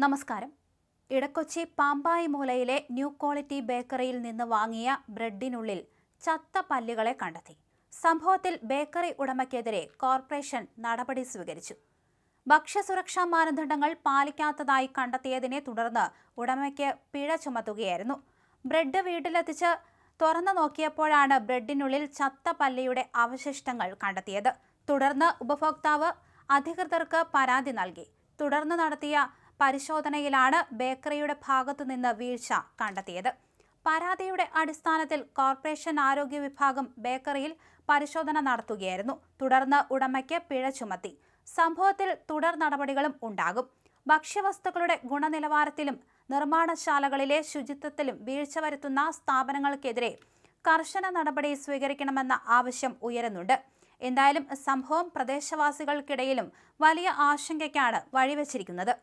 നമസ്കാരം. Edakochi പാമ്പായി മൂലയിലെ new quality ബേക്കറിയിൽ നിന്ന് വാങ്ങിയ ബ്രെഡിനുള്ളിൽ ചത്ത പല്ലികളെ കണ്ടെത്തി. സംഭവത്തിൽ ബേക്കറി ഉടമയ്ക്കെതിരെ കോർപ്പറേഷൻ നടപടി സ്വീകരിച്ചു. ഭക്ഷ്യസുരക്ഷാ മാനദണ്ഡങ്ങൾ പാലിക്കാത്തതായി കണ്ടെത്തിയതിനെ തുടർന്ന് ഉടമയ്ക്ക് പിഴ ചുമത്തുകയായിരുന്നു. ബ്രെഡ് വീട്ടിലെത്തിച്ച് തുറന്നു നോക്കിയപ്പോഴാണ് ബ്രെഡിനുള്ളിൽ ചത്ത പല്ലിയുടെ അവശിഷ്ടങ്ങൾ കണ്ടെത്തിയത്. തുടർന്ന് ഉപഭോക്താവ് അധികൃതർക്ക് പരാതി നൽകി. തുടർന്ന് നടത്തിയ പരിശോധനയിലാണ് ബേക്കറിയുടെ ഭാഗത്തുനിന്ന് വീഴ്ച കണ്ടെത്തിയത്. പരാതിയുടെ അടിസ്ഥാനത്തിൽ കോർപ്പറേഷൻ ആരോഗ്യ വിഭാഗം ബേക്കറിയിൽ പരിശോധന നടത്തുകയായിരുന്നു. തുടർന്ന് ഉടമയ്ക്ക് പിഴ ചുമത്തി. സംഭവത്തിൽ തുടർ നടപടികളും ഉണ്ടാകും. ഭക്ഷ്യവസ്തുക്കളുടെ ഗുണനിലവാരത്തിലും നിർമ്മാണശാലകളിലെ ശുചിത്വത്തിലും വീഴ്ച വരുത്തുന്ന സ്ഥാപനങ്ങൾക്കെതിരെ കർശന നടപടി സ്വീകരിക്കണമെന്ന ആവശ്യം ഉയരുന്നുണ്ട്. എന്തായാലും സംഭവം പ്രദേശവാസികൾക്കിടയിലും വലിയ ആശങ്കയ്ക്കാണ് വഴിവെച്ചിരിക്കുന്നത്.